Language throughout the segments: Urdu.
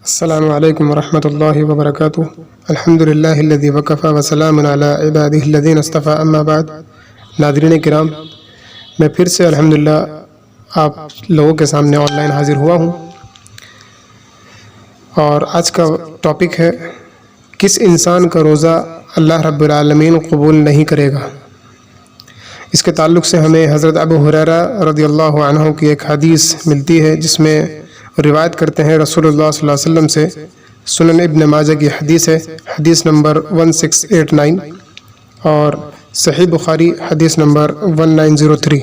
السلام علیکم ورحمۃ اللہ وبرکاتہ۔ الحمد للہ الذی وکفی وسلام علی عبادہ الذین اصطفی، اما بعد۔ ناظرین کرام، میں پھر سے الحمدللہ آپ لوگوں کے سامنے آن لائن حاضر ہوا ہوں، اور آج کا ٹاپک ہے کس انسان کا روزہ اللہ رب العالمین قبول نہیں کرے گا۔ اس کے تعلق سے ہمیں حضرت ابو ہریرہ رضی اللہ عنہ کی ایک حدیث ملتی ہے، جس میں روایت کرتے ہیں رسول اللہ صلی اللہ علیہ وسلم سے۔ سنن ابن ماجہ کی حدیث ہے، حدیث نمبر 1689، اور صحیح بخاری حدیث نمبر 1903۔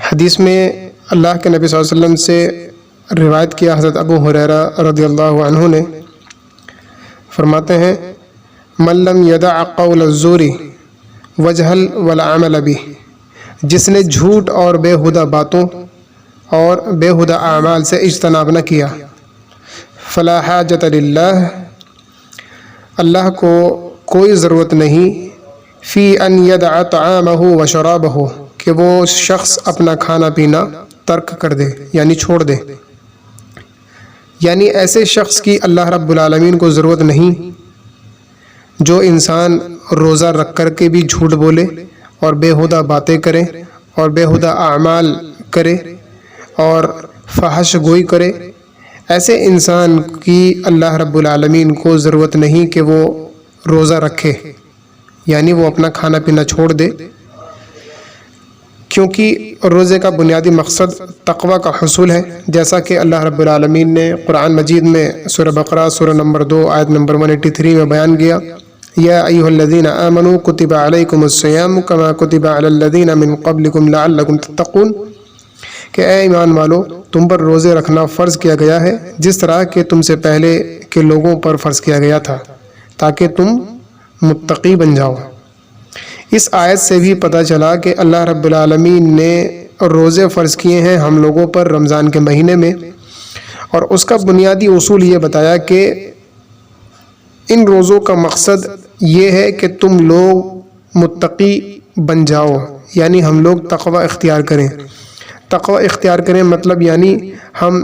حدیث میں اللہ کے نبی صلی اللہ علیہ وسلم سے روایت کیا حضرت ابو ہریرہ رضی اللہ عنہ نے، فرماتے ہیں من لم یدع قول الزور وجہل والعمل بہ، جس نے جھوٹ اور بےہودہ باتوں اور بےہودہ اعمال سے اجتناب نہ کیا، فلا حاجت للہ، اللہ کو کوئی ضرورت نہیں، فی ان یدع طعامہ و شرابہ، کہ وہ شخص اپنا کھانا پینا ترک کر دے، یعنی چھوڑ دے۔ یعنی ایسے شخص کی اللہ رب العالمین کو ضرورت نہیں جو انسان روزہ رکھ کر کے بھی جھوٹ بولے اور بےہودہ باتیں کرے اور بےہودہ اعمال کرے اور فحش گوئی کرے۔ ایسے انسان کی اللہ رب العالمین کو ضرورت نہیں کہ وہ روزہ رکھے، یعنی وہ اپنا کھانا پینا چھوڑ دے، کیونکہ روزے کا بنیادی مقصد تقوی کا حصول ہے، جیسا کہ اللہ رب العالمین نے قرآن مجید میں سورہ بقرہ سورہ نمبر 2 آیت نمبر 183 میں بیان کیا، یا ایھا الذین آمنوا کتب علیکم الصیام کما کتب علی الذین من قبلکم لعلکم تتقون، کہ اے ایمان والو، تم پر روزے رکھنا فرض کیا گیا ہے جس طرح کہ تم سے پہلے کے لوگوں پر فرض کیا گیا تھا، تاکہ تم متقی بن جاؤ۔ اس آیت سے بھی پتہ چلا کہ اللہ رب العالمین نے روزے فرض کیے ہیں ہم لوگوں پر رمضان کے مہینے میں، اور اس کا بنیادی اصول یہ بتایا کہ ان روزوں کا مقصد یہ ہے کہ تم لوگ متقی بن جاؤ، یعنی ہم لوگ تقوی اختیار کریں۔ تقوی اختیار کریں مطلب یعنی ہم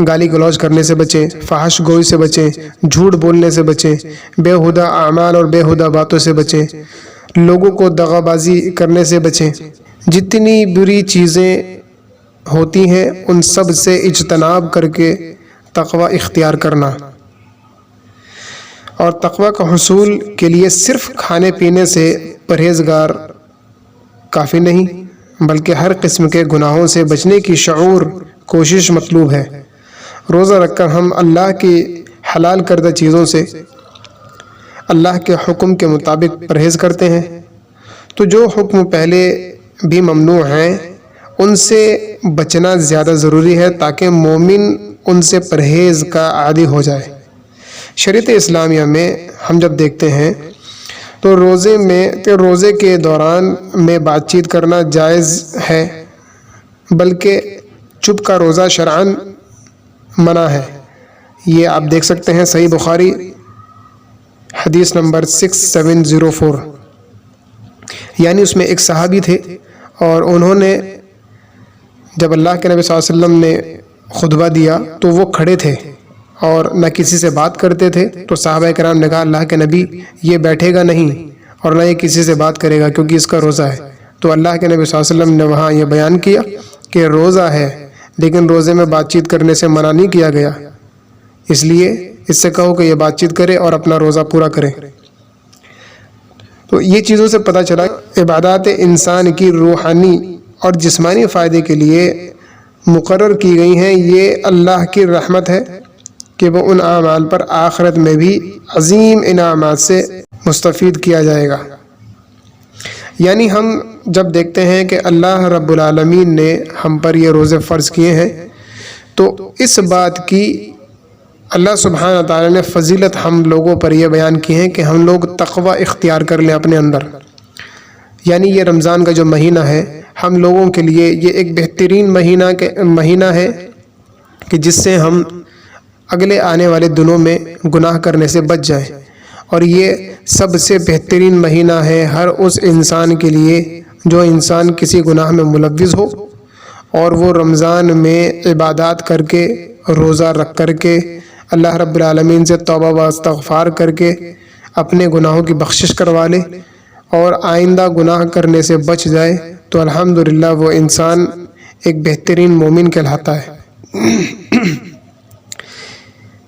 گالی گلوچ کرنے سے بچیں، فحش گوئی سے بچیں، جھوٹ بولنے سے بچیں، بےہودہ اعمال اور بےہودہ باتوں سے بچیں، لوگوں کو دغا بازی کرنے سے بچیں، جتنی بری چیزیں ہوتی ہیں ان سب سے اجتناب کر کے تقوی اختیار کرنا۔ اور تقوی کا حصول کے لیے صرف کھانے پینے سے پرہیزگار کافی نہیں، بلکہ ہر قسم کے گناہوں سے بچنے کی شعور کوشش مطلوب ہے۔ روزہ رکھ کر ہم اللہ کی حلال کردہ چیزوں سے اللہ کے حکم کے مطابق پرہیز کرتے ہیں، تو جو حکم پہلے بھی ممنوع ہیں ان سے بچنا زیادہ ضروری ہے، تاکہ مومن ان سے پرہیز کا عادی ہو جائے۔ شریعت اسلامیہ میں ہم جب دیکھتے ہیں تو روزے کے دوران میں بات چیت کرنا جائز ہے، بلکہ چپ کا روزہ شرعاً منع ہے۔ یہ آپ دیکھ سکتے ہیں صحیح بخاری حدیث نمبر 6704۔ یعنی اس میں ایک صحابی تھے، اور انہوں نے جب اللہ کے نبی صلی اللہ علیہ وسلم نے خطبہ دیا تو وہ کھڑے تھے اور نہ کسی سے بات کرتے تھے، تو صحابہ کرام نے کہا اللہ کے نبی یہ بیٹھے گا نہیں اور نہ یہ کسی سے بات کرے گا کیونکہ اس کا روزہ ہے۔ تو اللہ کے نبی صلی اللہ علیہ وسلم نے وہاں یہ بیان کیا کہ روزہ ہے لیکن روزے میں بات چیت کرنے سے منع نہیں کیا گیا، اس لیے اس سے کہو کہ یہ بات چیت کرے اور اپنا روزہ پورا کرے۔ تو یہ چیزوں سے پتہ چلا عبادات انسان کی روحانی اور جسمانی فائدے کے لیے مقرر کی گئی ہیں، یہ اللہ کی رحمت ہے کہ وہ ان اعمال پر آخرت میں بھی عظیم انعامات سے مستفید کیا جائے گا۔ یعنی ہم جب دیکھتے ہیں کہ اللہ رب العالمین نے ہم پر یہ روزے فرض کیے ہیں، تو اس بات کی اللہ سبحانہ تعالیٰ نے فضیلت ہم لوگوں پر یہ بیان کی ہے کہ ہم لوگ تقوی اختیار کر لیں اپنے اندر۔ یعنی یہ رمضان کا جو مہینہ ہے ہم لوگوں کے لیے یہ ایک بہترین مہینہ ہے کہ جس سے ہم اگلے آنے والے دنوں میں گناہ کرنے سے بچ جائیں، اور یہ سب سے بہترین مہینہ ہے ہر اس انسان کے لیے جو انسان کسی گناہ میں ملوث ہو اور وہ رمضان میں عبادات کر کے، روزہ رکھ کر کے، اللہ رب العالمین سے توبہ و استغفار کر کے اپنے گناہوں کی بخشش کروا لے اور آئندہ گناہ کرنے سے بچ جائے تو الحمدللہ وہ انسان ایک بہترین مومن کہلاتا ہے۔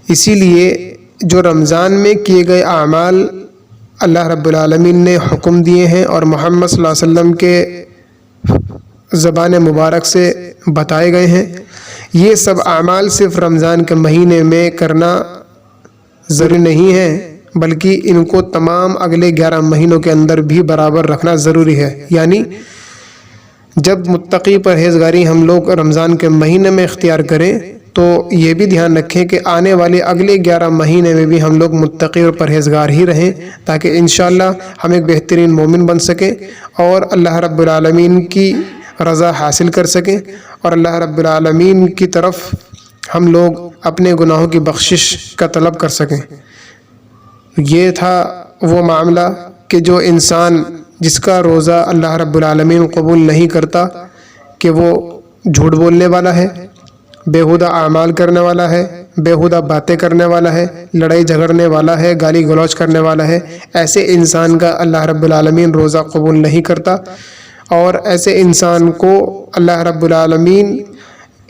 اسی لیے جو رمضان میں کیے گئے اعمال اللہ رب العالمین نے حکم دیے ہیں اور محمد صلی اللہ علیہ وسلم کے زبان مبارک سے بتائے گئے ہیں، یہ سب اعمال صرف رمضان کے مہینے میں کرنا ضروری نہیں ہے، بلکہ ان کو تمام اگلے 11 مہینوں کے اندر بھی برابر رکھنا ضروری ہے۔ یعنی جب متقی پرہیزگاری ہم لوگ رمضان کے مہینے میں اختیار کریں تو یہ بھی دھیان رکھیں کہ آنے والے اگلے 11 مہینے میں بھی ہم لوگ متقی اور پرہیزگار ہی رہیں، تاکہ انشاءاللہ ہم ایک بہترین مومن بن سکیں اور اللہ رب العالمین کی رضا حاصل کر سکیں اور اللہ رب العالمین کی طرف ہم لوگ اپنے گناہوں کی بخشش کا طلب کر سکیں۔ یہ تھا وہ معاملہ کہ جو انسان جس کا روزہ اللہ رب العالمین قبول نہیں کرتا کہ وہ جھوٹ بولنے والا ہے، بیہودہ اعمال کرنے والا ہے، بیہودہ باتیں کرنے والا ہے، لڑائی جھگڑنے والا ہے، گالی گلوچ کرنے والا ہے، ایسے انسان کا اللہ رب العالمین روزہ قبول نہیں کرتا، اور ایسے انسان کو اللہ رب العالمین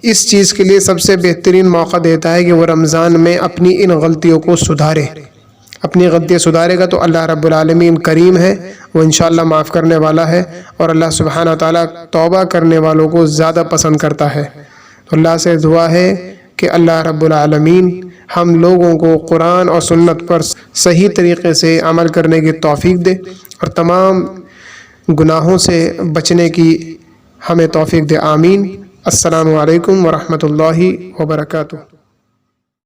اس چیز کے لیے سب سے بہترین موقع دیتا ہے کہ وہ رمضان میں اپنی ان غلطیوں کو سدھارے۔ اپنی غلطیاں سدھارے گا تو اللہ رب العالمین کریم ہے، وہ انشاءاللہ معاف کرنے والا ہے، اور اللہ سبحانہ وتعالیٰ توبہ کرنے والوں کو زیادہ پسند کرتا ہے۔ تو اللہ سے دعا ہے کہ اللہ رب العالمین ہم لوگوں کو قرآن اور سنت پر صحیح طریقے سے عمل کرنے کی توفیق دے اور تمام گناہوں سے بچنے کی ہمیں توفیق دے، آمین۔ السلام علیکم ورحمۃ اللہ وبرکاتہ۔